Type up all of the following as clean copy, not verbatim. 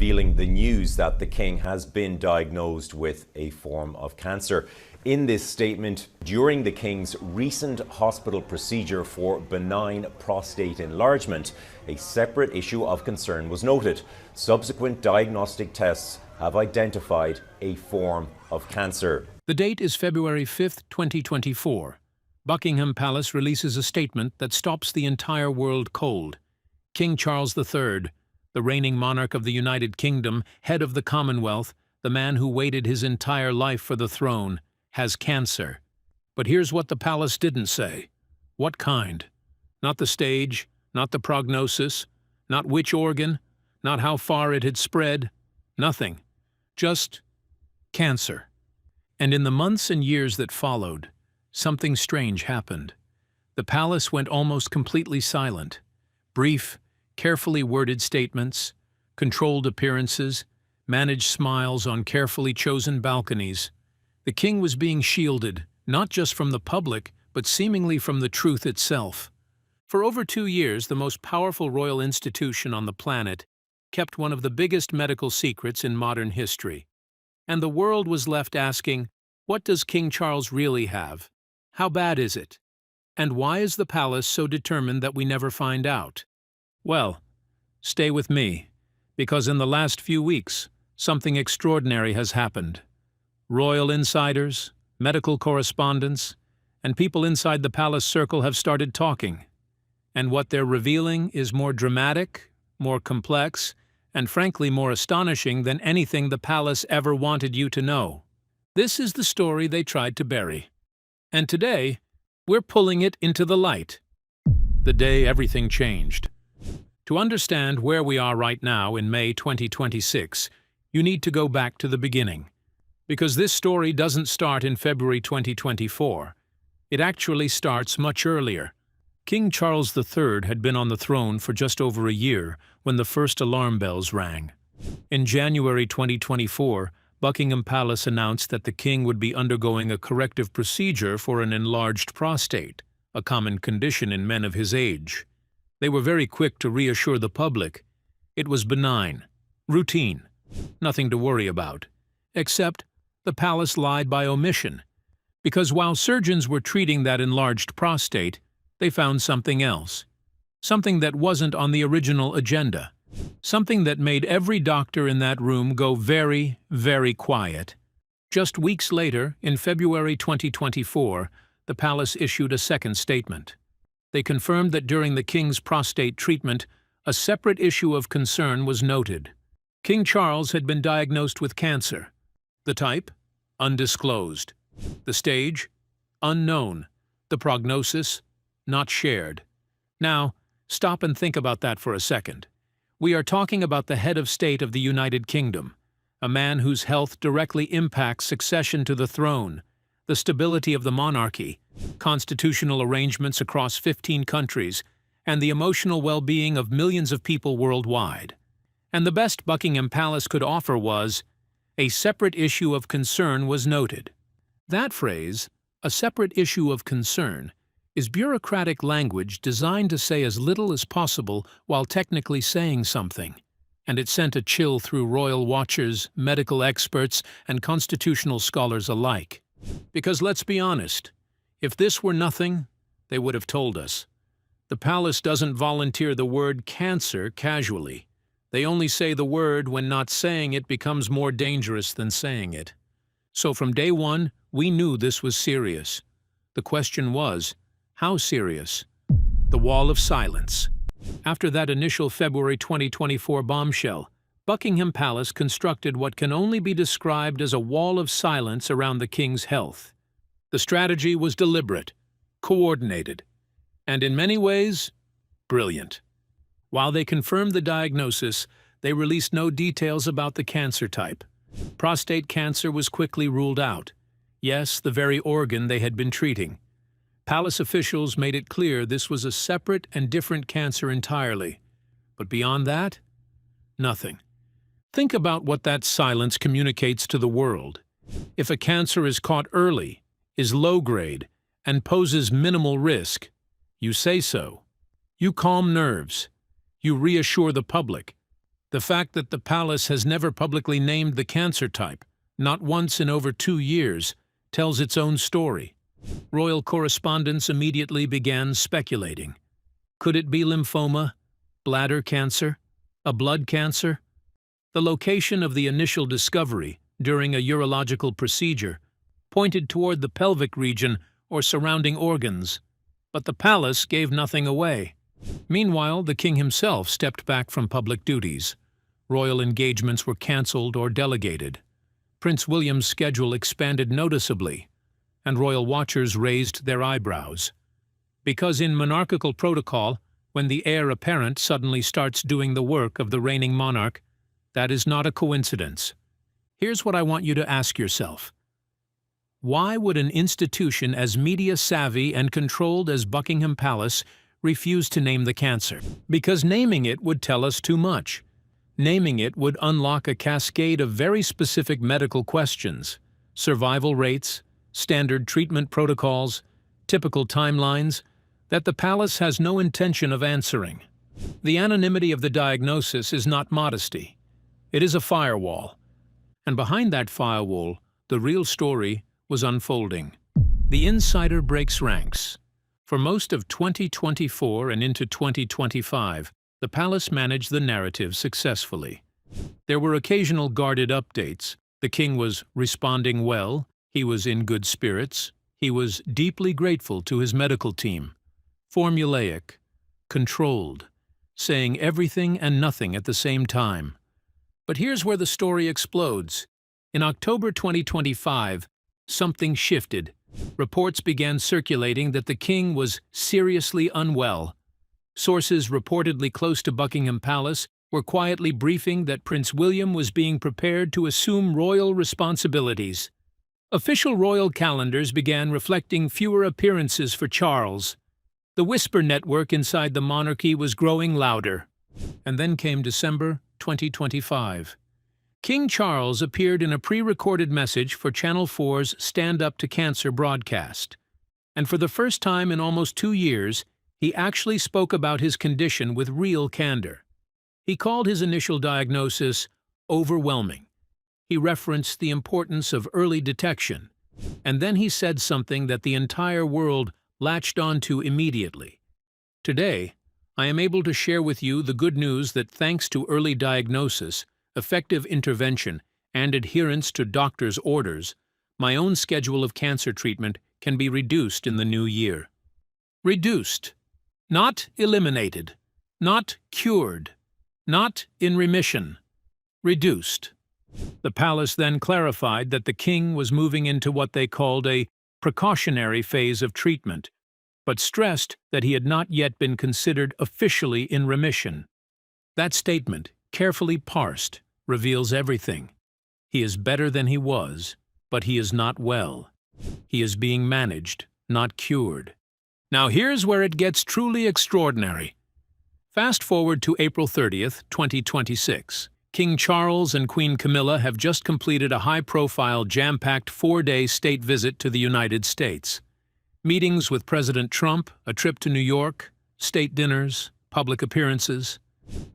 revealing the news that the king has been diagnosed with a form of cancer. In this statement, during the king's recent hospital procedure for benign prostate enlargement, a separate issue of concern was noted. Subsequent diagnostic tests have identified a form of cancer. The date is February 5th, 2024. Buckingham Palace releases a statement that stops the entire world cold. King Charles III, the reigning monarch of the United Kingdom, head of the Commonwealth, the man who waited his entire life for the throne, has cancer. But here's what the palace didn't say. What kind? Not the stage, not the prognosis, not which organ, not how far it had spread, nothing. Just cancer. And in the months and years that followed, something strange happened. The palace went almost completely silent. Brief, carefully worded statements, controlled appearances, managed smiles on carefully chosen balconies. The king was being shielded, not just from the public, but seemingly from the truth itself. For over 2 years, the most powerful royal institution on the planet kept one of the biggest medical secrets in modern history. And the world was left asking, what does King Charles really have? How bad is it? And why is the palace so determined that we never find out? Well, stay with me, because in the last few weeks, something extraordinary has happened. Royal insiders, medical correspondents, and people inside the palace circle have started talking. And what they're revealing is more dramatic, more complex, and frankly more astonishing than anything the palace ever wanted you to know. This is the story they tried to bury. And today, we're pulling it into the light. The day everything changed. To understand where we are right now in May 2026, you need to go back to the beginning. Because this story doesn't start in February 2024. It actually starts much earlier. King Charles III had been on the throne for just over a year when the first alarm bells rang. In January 2024, Buckingham Palace announced that the king would be undergoing a corrective procedure for an enlarged prostate, a common condition in men of his age. They were very quick to reassure the public. It was benign, routine, nothing to worry about. Except, the palace lied by omission, because while surgeons were treating that enlarged prostate, they found something else. Something that wasn't on the original agenda. Something that made every doctor in that room go very, very quiet. Just weeks later, in February 2024, the palace issued a second statement. They confirmed that during the king's prostate treatment, a separate issue of concern was noted. King Charles had been diagnosed with cancer. The type? Undisclosed. The stage? Unknown. The prognosis? Not shared. Now, stop and think about that for a second. We are talking about the head of state of the United Kingdom, a man whose health directly impacts succession to the throne, the stability of the monarchy, constitutional arrangements across 15 countries, and the emotional well-being of millions of people worldwide. And the best Buckingham Palace could offer was, a separate issue of concern was noted. That phrase, a separate issue of concern, is bureaucratic language designed to say as little as possible while technically saying something. And it sent a chill through royal watchers, medical experts, and constitutional scholars alike. Because let's be honest, if this were nothing, they would have told us. The palace doesn't volunteer the word cancer casually. They only say the word when not saying it becomes more dangerous than saying it. So from day one, we knew this was serious. The question was, how serious? The wall of silence. After that initial February 2024 bombshell, Buckingham Palace constructed what can only be described as a wall of silence around the king's health. The strategy was deliberate, coordinated, and in many ways, brilliant. While they confirmed the diagnosis, they released no details about the cancer type. Prostate cancer was quickly ruled out. Yes, the very organ they had been treating. Palace officials made it clear this was a separate and different cancer entirely. But beyond that, nothing. Think about what that silence communicates to the world. If a cancer is caught early, is low-grade, and poses minimal risk, you say so. You calm nerves. You reassure the public. The fact that the palace has never publicly named the cancer type, not once in over 2 years, tells its own story. Royal correspondents immediately began speculating. Could it be lymphoma, bladder cancer, a blood cancer? The location of the initial discovery, during a urological procedure, pointed toward the pelvic region or surrounding organs, but the palace gave nothing away. Meanwhile, the king himself stepped back from public duties. Royal engagements were cancelled or delegated. Prince William's schedule expanded noticeably, and royal watchers raised their eyebrows. Because in monarchical protocol, when the heir apparent suddenly starts doing the work of the reigning monarch, that is not a coincidence. Here's what I want you to ask yourself. Why would an institution as media-savvy and controlled as Buckingham Palace refuse to name the cancer? Because naming it would tell us too much. Naming it would unlock a cascade of very specific medical questions, survival rates, standard treatment protocols, typical timelines, that the palace has no intention of answering. The anonymity of the diagnosis is not modesty. It is a firewall. And behind that firewall, the real story was unfolding. The insider breaks ranks. For most of 2024 and into 2025, the palace managed the narrative successfully. There were occasional guarded updates. The king was responding well, he was in good spirits, he was deeply grateful to his medical team. Formulaic, controlled, saying everything and nothing at the same time. But here's where the story explodes. In October 2025, something shifted. Reports began circulating that the king was seriously unwell. Sources reportedly close to Buckingham Palace were quietly briefing that Prince William was being prepared to assume royal responsibilities. Official royal calendars began reflecting fewer appearances for Charles. The whisper network inside the monarchy was growing louder. And then came December 2025. King Charles appeared in a pre-recorded message for Channel 4's Stand Up to Cancer broadcast. And for the first time in almost 2 years, he actually spoke about his condition with real candor. He called his initial diagnosis overwhelming. He referenced the importance of early detection. And then he said something that the entire world latched onto immediately. Today, I am able to share with you the good news that thanks to early diagnosis, effective intervention, and adherence to doctors' orders, my own schedule of cancer treatment can be reduced in the new year. Reduced. Not eliminated. Not cured. Not in remission. Reduced. The palace then clarified that the king was moving into what they called a precautionary phase of treatment, but stressed that he had not yet been considered officially in remission. That statement, carefully parsed, reveals everything. He is better than he was, but he is not well. He is being managed, not cured. Now here's where it gets truly extraordinary. Fast forward to April 30th, 2026. King Charles and Queen Camilla have just completed a high-profile, jam-packed 4-day state visit to the United States. Meetings with President Trump, a trip to New York, state dinners, public appearances.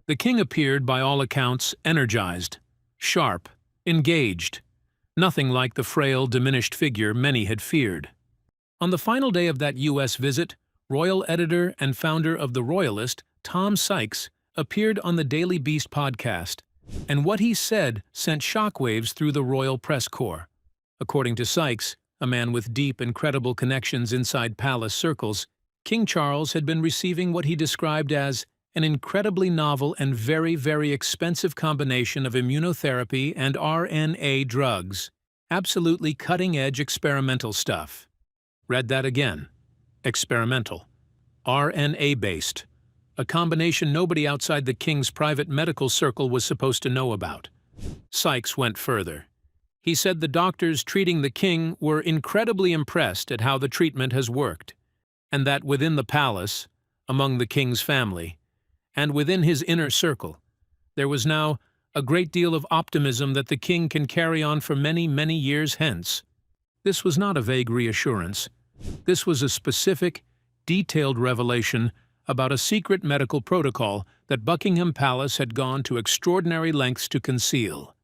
The king appeared, by all accounts, energized, sharp, engaged. Nothing like the frail, diminished figure many had feared. On the final day of that U.S. visit, royal editor and founder of The Royalist, Tom Sykes, appeared on the Daily Beast podcast, and what he said sent shockwaves through the royal press corps. According to Sykes, a man with deep and credible connections inside palace circles, King Charles had been receiving what he described as an incredibly novel and very, very expensive combination of immunotherapy and RNA drugs. Absolutely cutting-edge experimental stuff. Read that again. Experimental. RNA-based. A combination nobody outside the king's private medical circle was supposed to know about. Sykes went further. He said the doctors treating the king were incredibly impressed at how the treatment has worked, and that within the palace, among the king's family, and within his inner circle, there was now a great deal of optimism that the king can carry on for many, many years hence. This was not a vague reassurance. This was a specific, detailed revelation about a secret medical protocol that Buckingham Palace had gone to extraordinary lengths to conceal,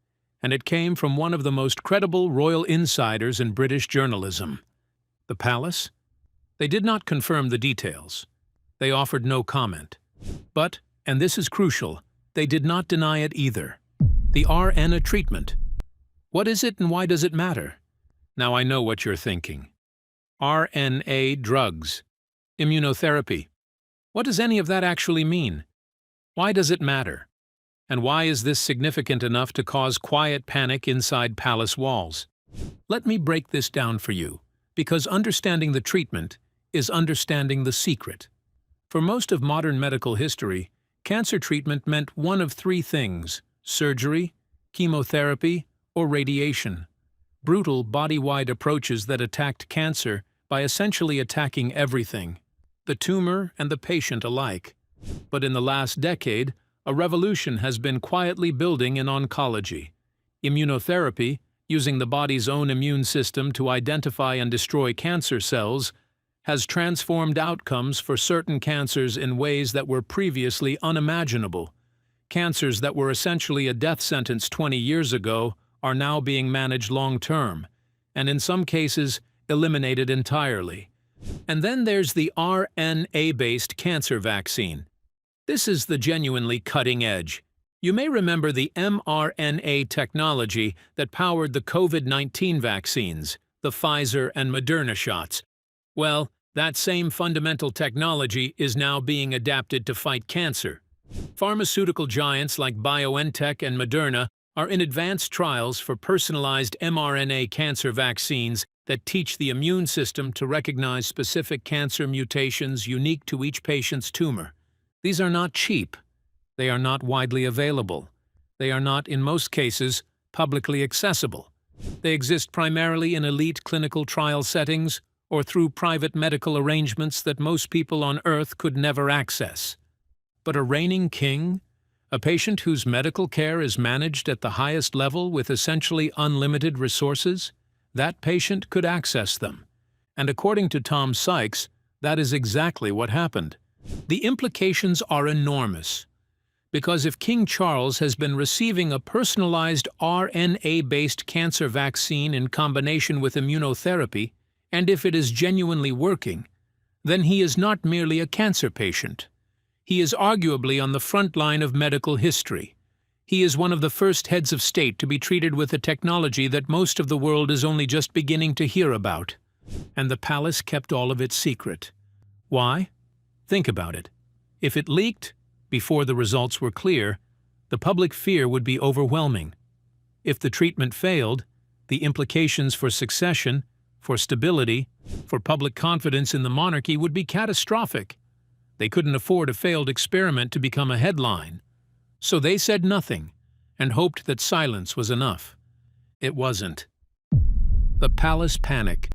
and it came from one of the most credible royal insiders in British journalism. The palace? They did not confirm the details. They offered no comment. But, and this is crucial, they did not deny it either. The RNA treatment. What is it and why does it matter? Now I know what you're thinking. RNA drugs. Immunotherapy. What does any of that actually mean? Why does it matter? And why is this significant enough to cause quiet panic inside palace walls? Let me break this down for you, because understanding the treatment is understanding the secret. For most of modern medical history, cancer treatment meant one of three things: surgery, chemotherapy, or radiation. Brutal, body-wide approaches that attacked cancer by essentially attacking everything, the tumor and the patient alike. But in the last decade, a revolution has been quietly building in oncology. Immunotherapy, using the body's own immune system to identify and destroy cancer cells, has transformed outcomes for certain cancers in ways that were previously unimaginable. Cancers that were essentially a death sentence 20 years ago are now being managed long-term, and in some cases, eliminated entirely. And then there's the RNA-based cancer vaccine. This is the genuinely cutting edge. You may remember the mRNA technology that powered the COVID-19 vaccines, the Pfizer and Moderna shots. Well, that same fundamental technology is now being adapted to fight cancer. Pharmaceutical giants like BioNTech and Moderna are in advanced trials for personalized mRNA cancer vaccines that teach the immune system to recognize specific cancer mutations unique to each patient's tumor. These are not cheap. They are not widely available. They are not, in most cases, publicly accessible. They exist primarily in elite clinical trial settings or through private medical arrangements that most people on Earth could never access. But a reigning king? A patient whose medical care is managed at the highest level with essentially unlimited resources? That patient could access them. And according to Tom Sykes, that is exactly what happened. The implications are enormous. Because if King Charles has been receiving a personalized RNA-based cancer vaccine in combination with immunotherapy, and if it is genuinely working, then he is not merely a cancer patient. He is arguably on the front line of medical history. He is one of the first heads of state to be treated with a technology that most of the world is only just beginning to hear about. And the palace kept all of it secret. Why? Think about it. If it leaked before the results were clear, the public fear would be overwhelming. If the treatment failed, the implications for succession, for stability, for public confidence in the monarchy would be catastrophic. They couldn't afford a failed experiment to become a headline. So they said nothing and hoped that silence was enough. It wasn't. The palace panic.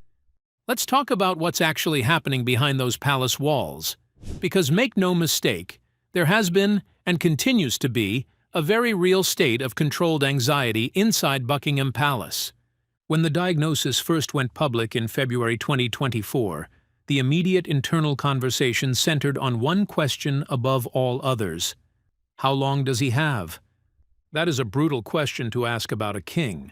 Let's talk about what's actually happening behind those palace walls. Because make no mistake, there has been, and continues to be, a very real state of controlled anxiety inside Buckingham Palace. When the diagnosis first went public in February 2024, the immediate internal conversation centered on one question above all others. How long does he have? That is a brutal question to ask about a king.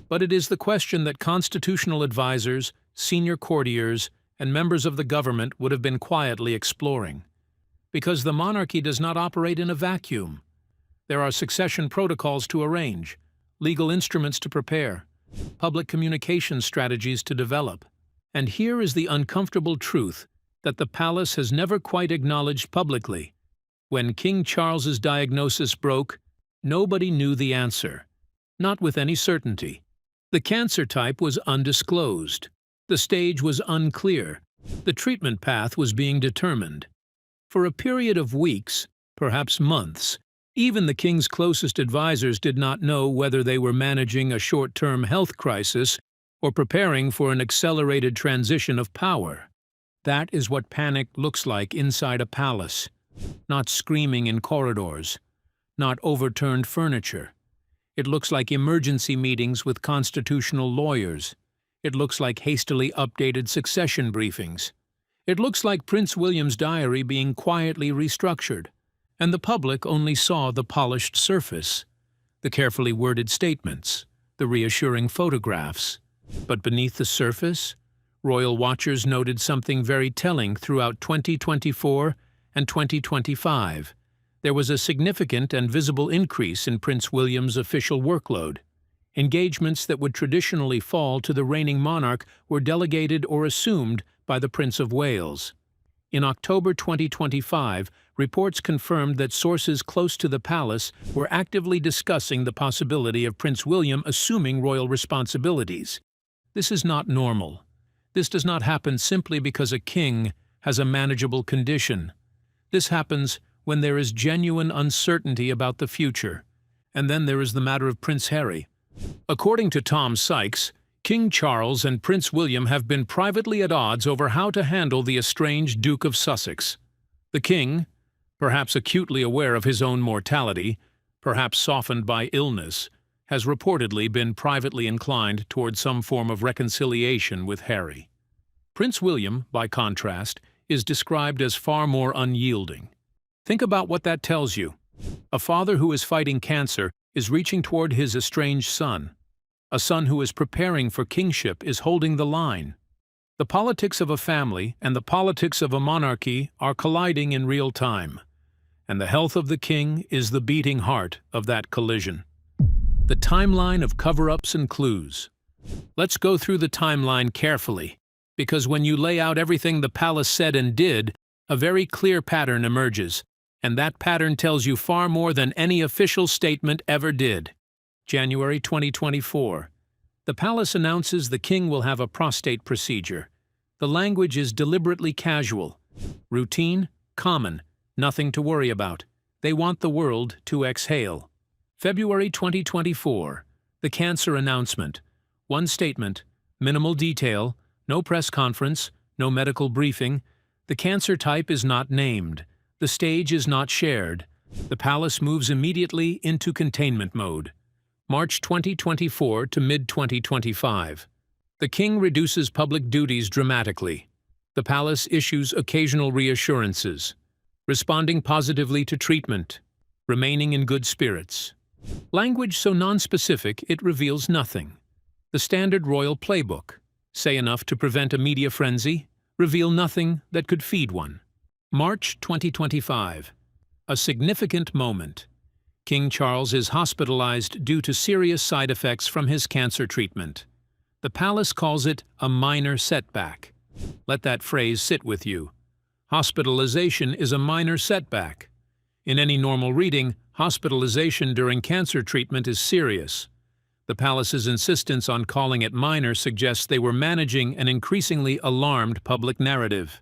But it is the question that constitutional advisors, senior courtiers, and members of the government would have been quietly exploring. Because the monarchy does not operate in a vacuum. There are succession protocols to arrange, legal instruments to prepare, public communication strategies to develop. And here is the uncomfortable truth that the palace has never quite acknowledged publicly. When King Charles's diagnosis broke, nobody knew the answer. Not with any certainty. The cancer type was undisclosed. The stage was unclear. The treatment path was being determined. For a period of weeks, perhaps months, even the king's closest advisors did not know whether they were managing a short-term health crisis or preparing for an accelerated transition of power. That is what panic looks like inside a palace. Not screaming in corridors. Not overturned furniture. It looks like emergency meetings with constitutional lawyers. It looks like hastily updated succession briefings. It looks like Prince William's diary being quietly restructured, and the public only saw the polished surface, the carefully worded statements, the reassuring photographs. But beneath the surface, royal watchers noted something very telling throughout 2024 and 2025. There was a significant and visible increase in Prince William's official workload. Engagements that would traditionally fall to the reigning monarch were delegated or assumed by the Prince of Wales. In October 2025, reports confirmed that sources close to the palace were actively discussing the possibility of Prince William assuming royal responsibilities. This is not normal. This does not happen simply because a king has a manageable condition. This happens when there is genuine uncertainty about the future. And then there is the matter of Prince Harry. According to Tom Sykes, King Charles and Prince William have been privately at odds over how to handle the estranged Duke of Sussex. The king, perhaps acutely aware of his own mortality, perhaps softened by illness, has reportedly been privately inclined toward some form of reconciliation with Harry. Prince William, by contrast, is described as far more unyielding. Think about what that tells you. A father who is fighting cancer is reaching toward his estranged son. A son who is preparing for kingship is holding the line. The politics of a family and the politics of a monarchy are colliding in real time, and the health of the king is the beating heart of that collision. The timeline of cover-ups and clues. Let's go through the timeline carefully, because when you lay out everything the palace said and did, a very clear pattern emerges, and that pattern tells you far more than any official statement ever did. January 2024. The palace announces the king will have a prostate procedure. The language is deliberately casual. Routine, common, nothing to worry about. They want the world to exhale. February 2024. The cancer announcement. One statement, minimal detail, no press conference, no medical briefing. The cancer type is not named. The stage is not shared. The palace moves immediately into containment mode. March 2024 to mid-2025. The king reduces public duties dramatically. The palace issues occasional reassurances, responding positively to treatment, remaining in good spirits. Language so nonspecific it reveals nothing. The standard royal playbook. Say enough to prevent a media frenzy, reveal nothing that could feed one. March 2025. A significant moment. King Charles is hospitalized due to serious side effects from his cancer treatment. The palace calls it a minor setback. Let that phrase sit with you. Hospitalization is a minor setback. In any normal reading, hospitalization during cancer treatment is serious. The palace's insistence on calling it minor suggests they were managing an increasingly alarmed public narrative.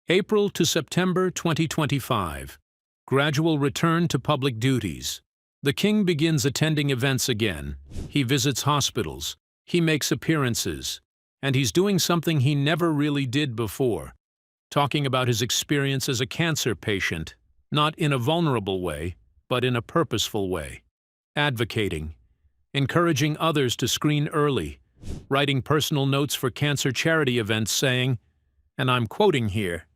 April to September 2025. Gradual return to public duties. The king begins attending events again. He visits hospitals. He makes appearances. And he's doing something he never really did before. Talking about his experience as a cancer patient, not in a vulnerable way, but in a purposeful way. Advocating. Encouraging others to screen early. Writing personal notes for cancer charity events saying, and I'm quoting here,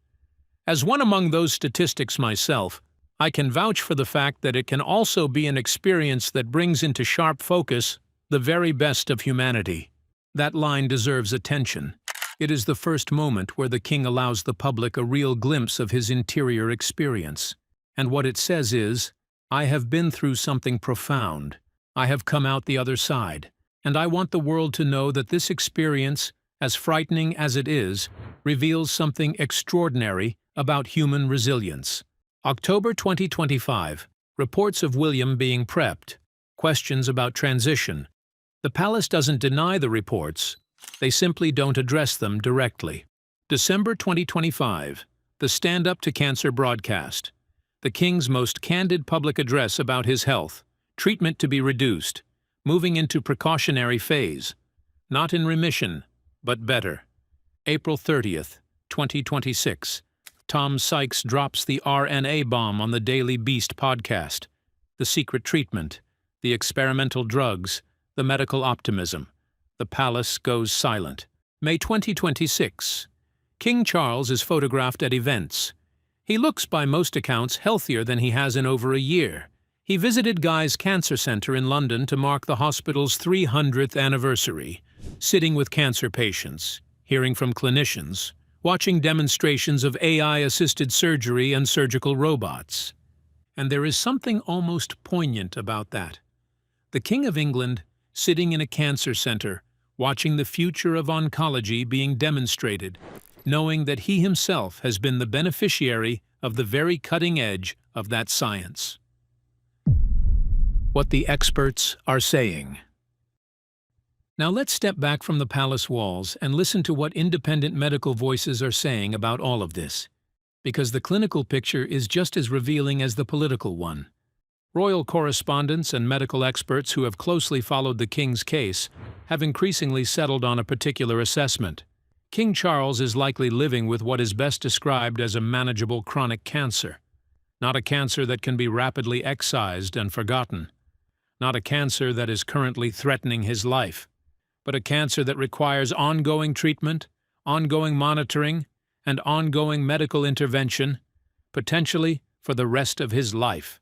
"As one among those statistics myself, I can vouch for the fact that it can also be an experience that brings into sharp focus the very best of humanity." That line deserves attention. It is the first moment where the king allows the public a real glimpse of his interior experience. And what it says is, I have been through something profound. I have come out the other side. And I want the world to know that this experience, as frightening as it is, reveals something extraordinary about human resilience. October 2025. Reports of William being prepped. Questions about transition. The palace doesn't deny the reports. They simply don't address them directly. December 2025. The Stand Up to Cancer broadcast. The king's most candid public address about his health. Treatment to be reduced. Moving into precautionary phase. Not in remission, but better. April 30th, 2026. Tom Sykes drops the RNA bomb on the Daily Beast podcast. The secret treatment, the experimental drugs, the medical optimism. The palace goes silent. May 2026. King Charles is photographed at events. He looks, by most accounts, healthier than he has in over a year. He visited Guy's Cancer Centre in London to mark the hospital's 300th anniversary, sitting with cancer patients, hearing from clinicians, watching demonstrations of AI-assisted surgery and surgical robots. And there is something almost poignant about that. The King of England, sitting in a cancer centre, watching the future of oncology being demonstrated, knowing that he himself has been the beneficiary of the very cutting edge of that science. What the experts are saying. Now let's step back from the palace walls and listen to what independent medical voices are saying about all of this, because the clinical picture is just as revealing as the political one. Royal correspondents and medical experts who have closely followed the King's case have increasingly settled on a particular assessment. King Charles is likely living with what is best described as a manageable chronic cancer. Not a cancer that can be rapidly excised and forgotten. Not a cancer that is currently threatening his life, but a cancer that requires ongoing treatment, ongoing monitoring, and ongoing medical intervention, potentially for the rest of his life.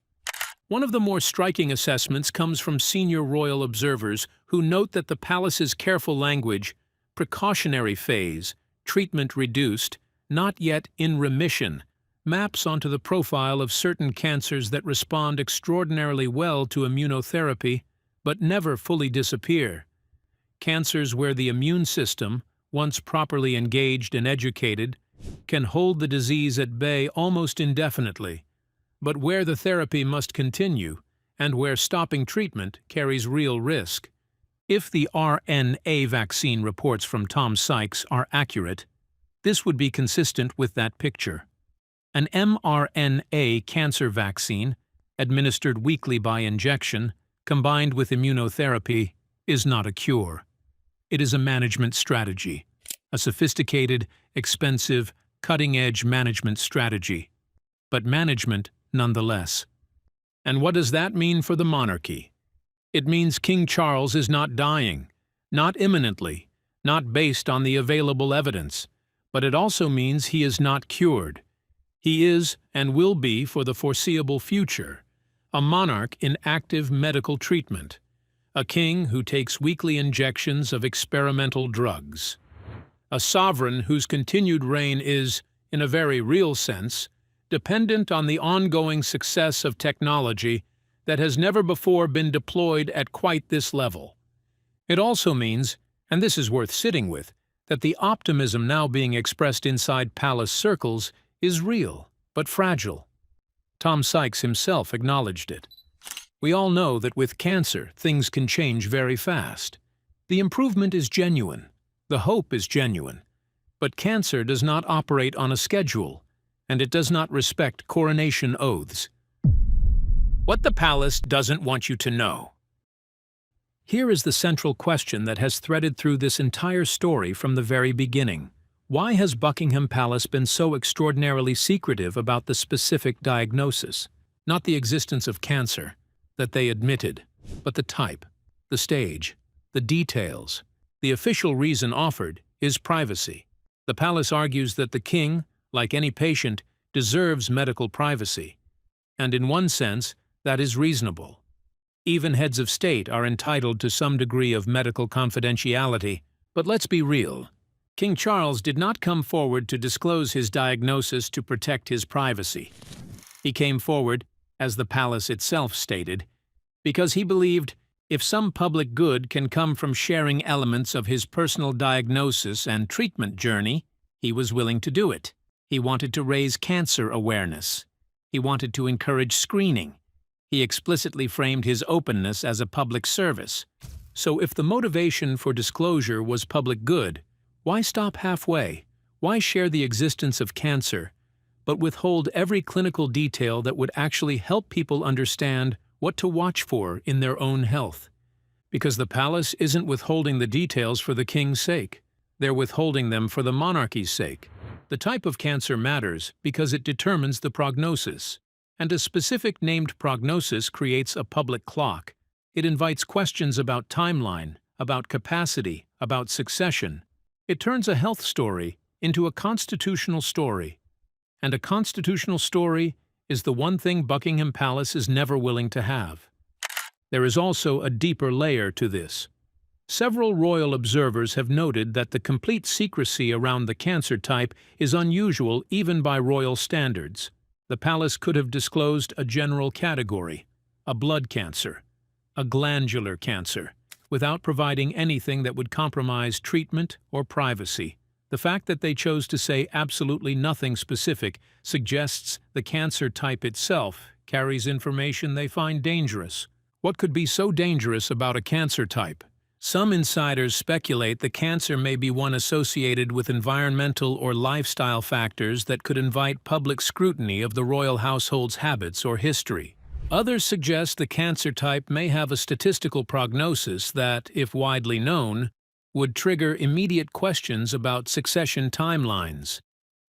One of the more striking assessments comes from senior royal observers who note that the palace's careful language, precautionary phase, treatment reduced, not yet in remission, maps onto the profile of certain cancers that respond extraordinarily well to immunotherapy but never fully disappear. Cancers where the immune system, once properly engaged and educated, can hold the disease at bay almost indefinitely, but where the therapy must continue and where stopping treatment carries real risk. If the RNA vaccine reports from Tom Sykes are accurate, this would be consistent with that picture. An mRNA cancer vaccine, administered weekly by injection, combined with immunotherapy, is not a cure. It is a management strategy, a sophisticated, expensive, cutting-edge management strategy, but management nonetheless. And what does that mean for the monarchy? It means King Charles is not dying, not imminently, not based on the available evidence, but it also means he is not cured. He is, and will be for the foreseeable future, a monarch in active medical treatment, a king who takes weekly injections of experimental drugs, a sovereign whose continued reign is, in a very real sense, dependent on the ongoing success of technology that has never before been deployed at quite this level. It also means, and this is worth sitting with, that the optimism now being expressed inside palace circles is real, but fragile. Tom Sykes himself acknowledged it. We all know that with cancer, things can change very fast. The improvement is genuine. The hope is genuine. But cancer does not operate on a schedule, and it does not respect coronation oaths. What the palace doesn't want you to know. Here is the central question that has threaded through this entire story from the very beginning. Why has Buckingham Palace been so extraordinarily secretive about the specific diagnosis? Not the existence of cancer, that they admitted, but the type, the stage, the details. The official reason offered is privacy. The palace argues that the king, like any patient, deserves medical privacy. And in one sense, that is reasonable. Even heads of state are entitled to some degree of medical confidentiality. But let's be real. King Charles did not come forward to disclose his diagnosis to protect his privacy. He came forward, as the palace itself stated, because he believed if some public good can come from sharing elements of his personal diagnosis and treatment journey, he was willing to do it. He wanted to raise cancer awareness. He wanted to encourage screening. He explicitly framed his openness as a public service. So if the motivation for disclosure was public good, why stop halfway? Why share the existence of cancer, but withhold every clinical detail that would actually help people understand what to watch for in their own health? Because the palace isn't withholding the details for the king's sake. They're withholding them for the monarchy's sake. The type of cancer matters because it determines the prognosis. And a specific named prognosis creates a public clock. It invites questions about timeline, about capacity, about succession. It turns a health story, into a constitutional story. And a constitutional story is the one thing Buckingham Palace is never willing to have. There is also a deeper layer to this. Several royal observers have noted that the complete secrecy around the cancer type is unusual even by royal standards. The palace could have disclosed a general category, a blood cancer, a glandular cancer, without providing anything that would compromise treatment or privacy. The fact that they chose to say absolutely nothing specific suggests the cancer type itself carries information they find dangerous. What could be so dangerous about a cancer type? Some insiders speculate the cancer may be one associated with environmental or lifestyle factors that could invite public scrutiny of the royal household's habits or history. Others suggest the cancer type may have a statistical prognosis that, if widely known, would trigger immediate questions about succession timelines.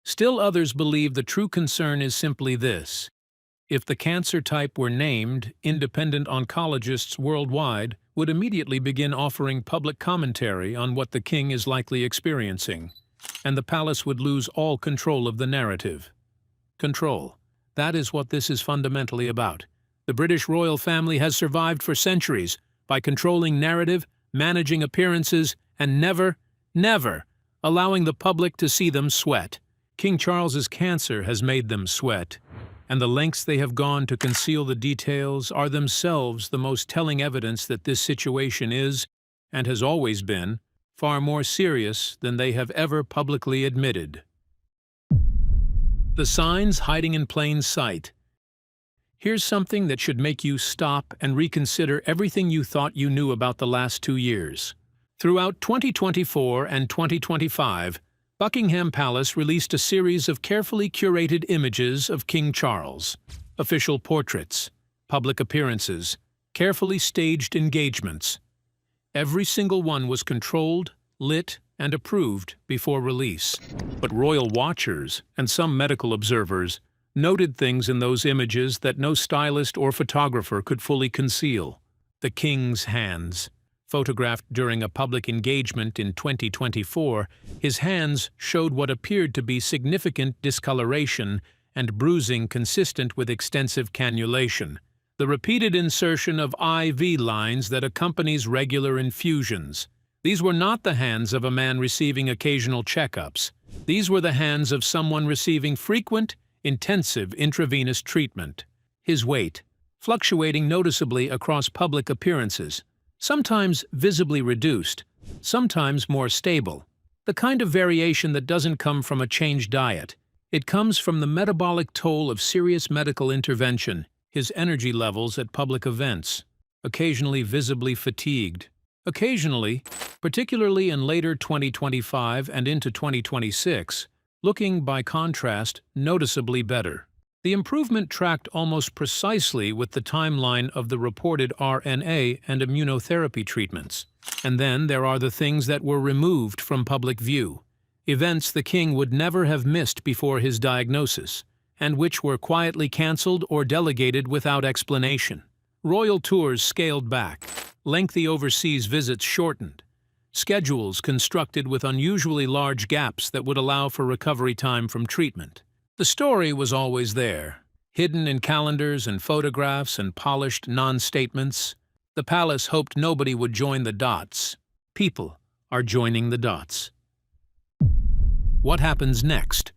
Still others believe the true concern is simply this. If the cancer type were named, independent oncologists worldwide would immediately begin offering public commentary on what the king is likely experiencing, and the palace would lose all control of the narrative. Control. That is what this is fundamentally about. The British royal family has survived for centuries by controlling narrative, managing appearances, and never allowing the public to see them sweat. King Charles's cancer has made them sweat, and the lengths they have gone to conceal the details are themselves the most telling evidence that this situation is, and has always been, far more serious than they have ever publicly admitted. The signs hiding in plain sight. Here's something that should make you stop and reconsider everything you thought you knew about the last 2 years. Throughout 2024 and 2025, Buckingham Palace released a series of carefully curated images of King Charles, official portraits, public appearances, carefully staged engagements. Every single one was controlled, lit, and approved before release. But royal watchers and some medical observers noted things in those images that no stylist or photographer could fully conceal. The king's hands. Photographed during a public engagement in 2024, his hands showed what appeared to be significant discoloration and bruising consistent with extensive cannulation. The repeated insertion of IV lines that accompanies regular infusions. These were not the hands of a man receiving occasional checkups. These were the hands of someone receiving frequent, intensive intravenous treatment. His weight, fluctuating noticeably across public appearances, sometimes visibly reduced, sometimes more stable. The kind of variation that doesn't come from a changed diet. It comes from the metabolic toll of serious medical intervention, his energy levels at public events, occasionally visibly fatigued. Occasionally, particularly in later 2025 and into 2026, looking, by contrast, noticeably better. The improvement tracked almost precisely with the timeline of the reported RNA and immunotherapy treatments. And then there are the things that were removed from public view, events the king would never have missed before his diagnosis, and which were quietly cancelled or delegated without explanation. Royal tours scaled back, lengthy overseas visits shortened, schedules constructed with unusually large gaps that would allow for recovery time from treatment. The story was always there, hidden in calendars and photographs and polished non-statements. The palace hoped nobody would join the dots. People are joining the dots. What happens next?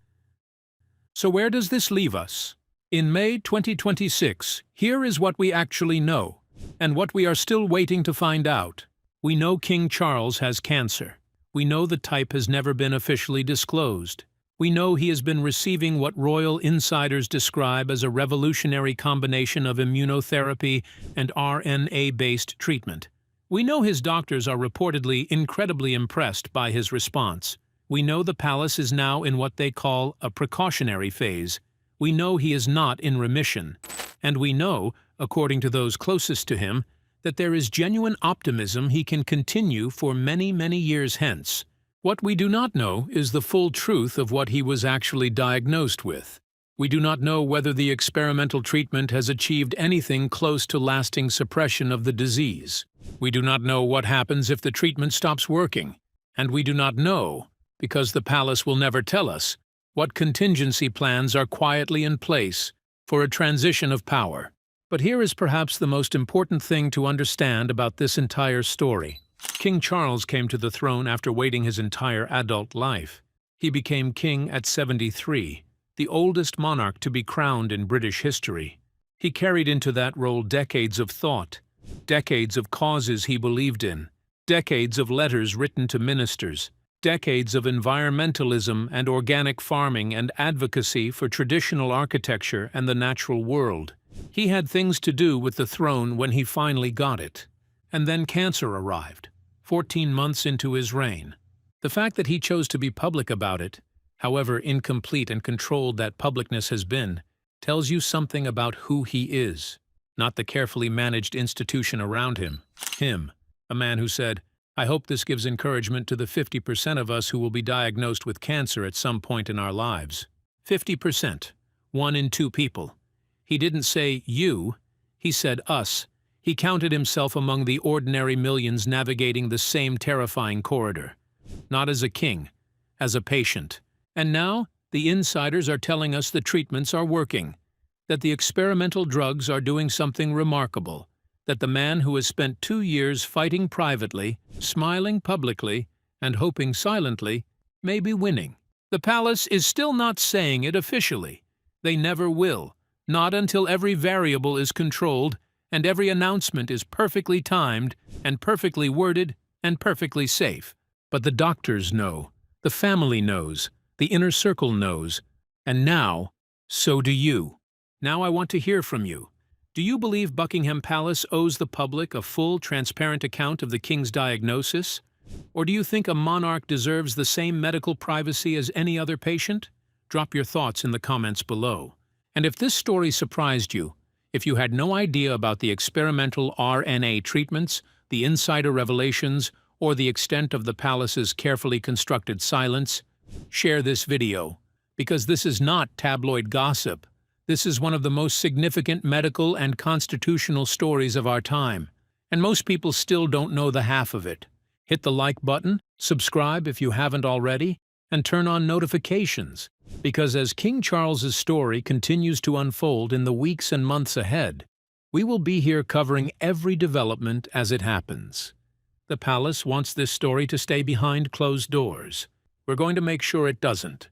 So where does this leave us? In May 2026, here is what we actually know, and what we are still waiting to find out. We know King Charles has cancer. We know the type has never been officially disclosed. We know he has been receiving what royal insiders describe as a revolutionary combination of immunotherapy and RNA-based treatment. We know his doctors are reportedly incredibly impressed by his response. We know the palace is now in what they call a precautionary phase. We know he is not in remission. And we know, according to those closest to him, that there is genuine optimism he can continue for many, many years hence. What we do not know is the full truth of what he was actually diagnosed with. We do not know whether the experimental treatment has achieved anything close to lasting suppression of the disease. We do not know what happens if the treatment stops working. And we do not know, because the palace will never tell us what contingency plans are quietly in place for a transition of power. But here is perhaps the most important thing to understand about this entire story. King Charles came to the throne after waiting his entire adult life. He became king at 73, the oldest monarch to be crowned in British history. He carried into that role decades of thought, decades of causes he believed in, decades of letters written to ministers, decades of environmentalism and organic farming and advocacy for traditional architecture and the natural world. He had things to do with the throne when he finally got it. And then cancer arrived, 14 months into his reign. The fact that he chose to be public about it, however incomplete and controlled that publicness has been, tells you something about who he is, not the carefully managed institution around him. Him, a man who said, "I hope this gives encouragement to the 50% of us who will be diagnosed with cancer at some point in our lives." 50%, 1 in 2 people. He didn't say you, he said us. He counted himself among the ordinary millions navigating the same terrifying corridor. Not as a king, as a patient. And now, the insiders are telling us the treatments are working, that the experimental drugs are doing something remarkable, that the man who has spent 2 years fighting privately, smiling publicly, and hoping silently, may be winning. The palace is still not saying it officially. They never will, not until every variable is controlled and every announcement is perfectly timed and perfectly worded and perfectly safe. But the doctors know, the family knows, the inner circle knows, and now, so do you. Now I want to hear from you. Do you believe Buckingham Palace owes the public a full, transparent account of the king's diagnosis? Or do you think a monarch deserves the same medical privacy as any other patient? Drop your thoughts in the comments below. And if this story surprised you, if you had no idea about the experimental RNA treatments, the insider revelations, or the extent of the palace's carefully constructed silence, share this video, because this is not tabloid gossip. This is one of the most significant medical and constitutional stories of our time, and most people still don't know the half of it. Hit the like button, subscribe if you haven't already, and turn on notifications, because as King Charles's story continues to unfold in the weeks and months ahead, we will be here covering every development as it happens. The palace wants this story to stay behind closed doors. We're going to make sure it doesn't.